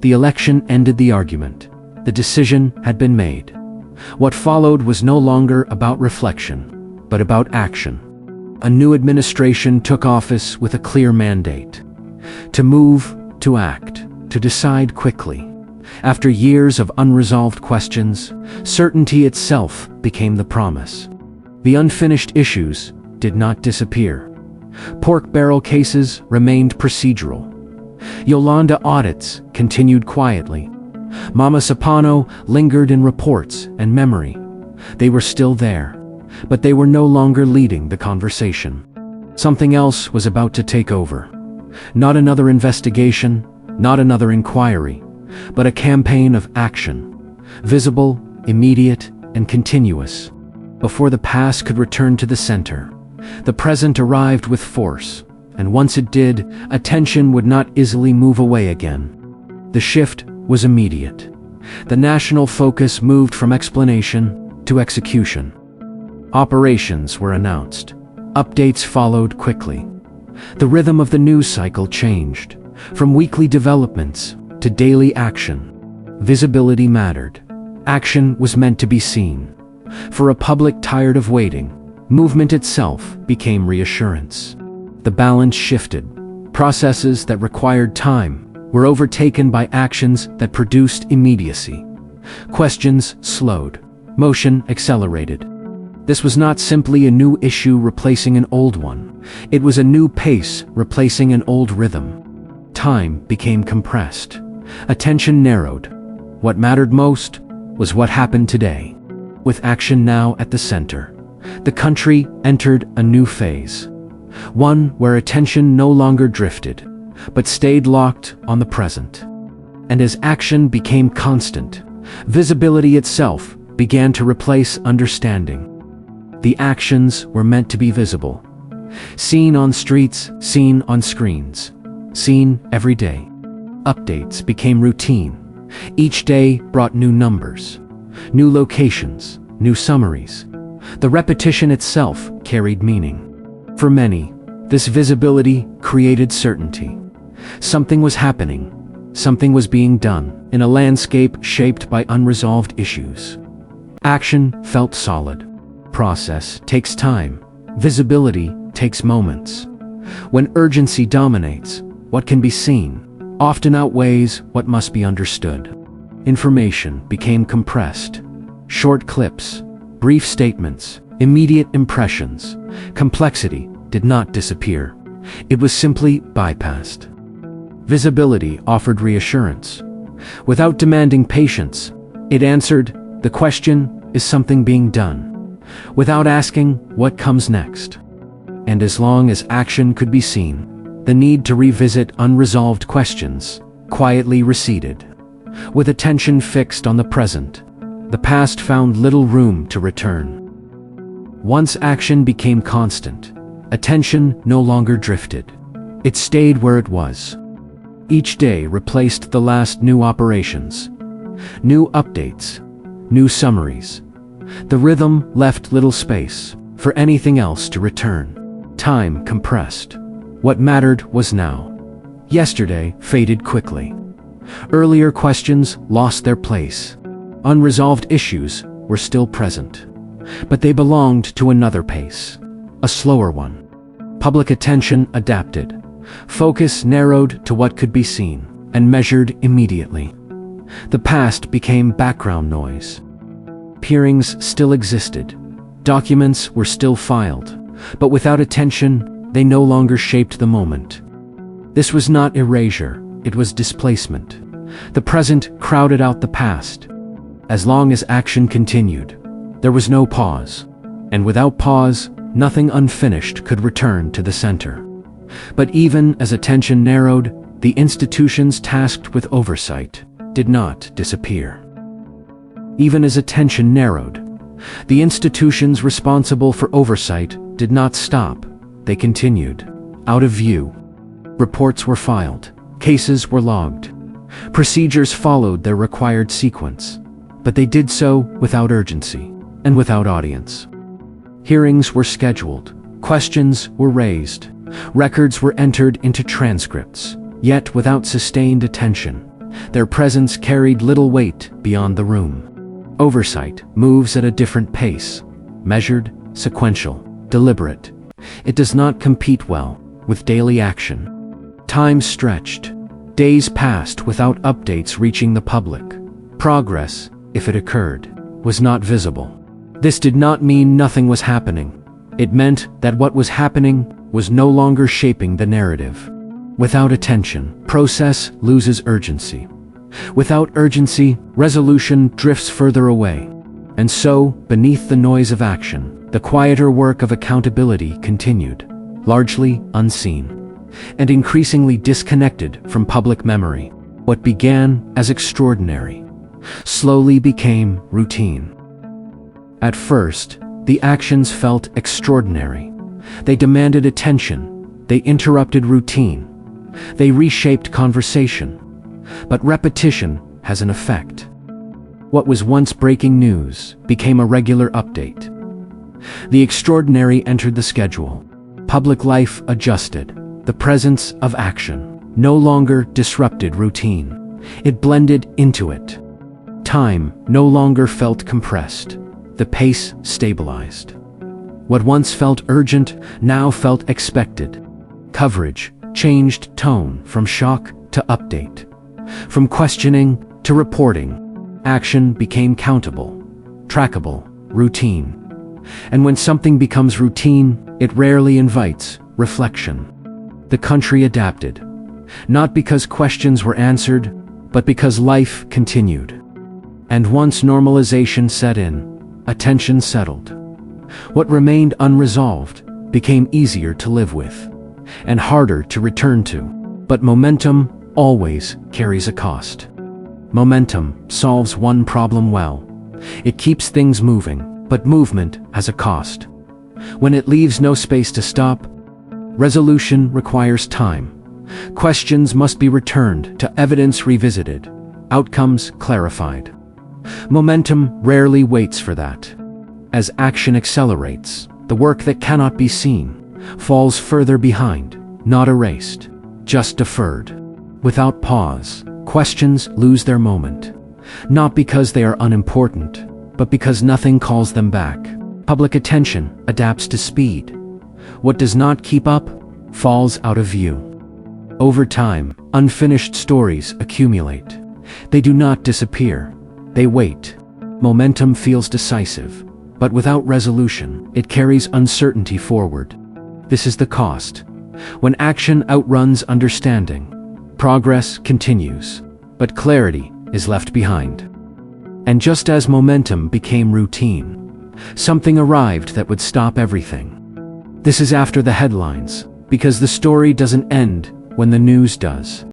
The election ended the argument. The decision had been made. What followed was no longer about reflection, but about action. A new administration took office with a clear mandate: to move, to act, to decide quickly. After years of unresolved questions, certainty itself became the promise. The unfinished issues did not disappear. Pork barrel cases remained procedural. Yolanda audits continued quietly. Mama Sapano lingered in reports and memory. They were still there, but they were no longer leading the conversation. Something else was about to take over. Not another investigation, not another inquiry, but a campaign of action, visible, immediate, and continuous. Before the past could return to the center, the present arrived with force, and once it did, attention would not easily move away again. The shift was immediate. The national focus moved from explanation to execution. Operations were announced. Updates followed quickly. The rhythm of the news cycle changed, from weekly developments to daily action. Visibility mattered. Action was meant to be seen. For a public tired of waiting, movement itself became reassurance. The balance shifted. Processes that required time were overtaken by actions that produced immediacy. Questions slowed. Motion accelerated. This was not simply a new issue replacing an old one. It was a new pace replacing an old rhythm. Time became compressed. Attention narrowed. What mattered most was what happened today. With action now at the center, the country entered a new phase. One where attention no longer drifted, but stayed locked on the present. And as action became constant, visibility itself began to replace understanding. The actions were meant to be visible. Seen on streets, seen on screens, seen every day. Updates became routine. Each day brought new numbers, new locations, new summaries. The repetition itself carried meaning. For many, this visibility created certainty. Something was happening. Something was being done in a landscape shaped by unresolved issues. Action felt solid. Process takes time. Visibility takes moments. When urgency dominates, what can be seen often outweighs what must be understood. Information became compressed. Short clips, brief statements, immediate impressions. Complexity did not disappear. It was simply bypassed. Visibility offered reassurance. Without demanding patience, it answered, the question, is something being done? Without asking, what comes next? And as long as action could be seen, the need to revisit unresolved questions quietly receded. With attention fixed on the present, the past found little room to return. Once action became constant, attention no longer drifted. It stayed where it was. Each day replaced the last new operations, new updates, new summaries. The rhythm left little space for anything else to return. Time compressed. What mattered was now. Yesterday faded quickly. Earlier questions lost their place. Unresolved issues were still present, but they belonged to another pace, a slower one. Public attention adapted. Focus narrowed to what could be seen and measured immediately. The past became background noise. Hearings still existed. Documents were still filed, but without attention, they no longer shaped the moment. This was not erasure, it was displacement. The present crowded out the past. As long as action continued, there was no pause. And without pause, nothing unfinished could return to the center. But even as attention narrowed, the institutions tasked with oversight did not disappear. Even as attention narrowed, the institutions responsible for oversight did not stop. They continued. Out of view. Reports were filed. Cases were logged. Procedures followed their required sequence. But they did so without urgency and without audience. Hearings were scheduled. Questions were raised. Records were entered into transcripts. Yet without sustained attention, Their presence carried little weight beyond the room. Oversight moves at a different pace, measured, sequential, deliberate. It does not compete well with daily action. Time stretched. Days passed without updates reaching the public. Progress, if it occurred, was not visible. This did not mean nothing was happening. It meant that what was happening was no longer shaping the narrative. Without attention, process loses urgency. Without urgency, resolution drifts further away. And so, beneath the noise of action, the quieter work of accountability continued, largely unseen, and increasingly disconnected from public memory. What began as extraordinary slowly became routine. At first, the actions felt extraordinary. They demanded attention. They interrupted routine. They reshaped conversation. But repetition has an effect. What was once breaking news became a regular update. The extraordinary entered the schedule. Public life adjusted. The presence of action no longer disrupted routine. It blended into it. Time no longer felt compressed. The pace stabilized. What once felt urgent now felt expected. Coverage changed tone from shock to update. From questioning to reporting, action became countable, trackable, routine. And when something becomes routine, it rarely invites reflection. The country adapted, not because questions were answered, but because life continued. And once normalization set in, attention settled. What remained unresolved became easier to live with, and harder to return to. But momentum always carries a cost. Momentum solves one problem well. It keeps things moving, but movement has a cost. When it leaves no space to stop, resolution requires time. Questions must be returned to evidence revisited, outcomes clarified. Momentum rarely waits for that. As action accelerates, the work that cannot be seen falls further behind, not erased, just deferred. Without pause, questions lose their moment, not because they are unimportant, but because nothing calls them back. Public attention adapts to speed. What does not keep up falls out of view. Over time, unfinished stories accumulate. They do not disappear. They wait. Momentum feels decisive, but without resolution, it carries uncertainty forward. This is the cost. When action outruns understanding, progress continues, but clarity is left behind. And just as momentum became routine, something arrived that would stop everything. This is after the headlines, because the story doesn't end when the news does.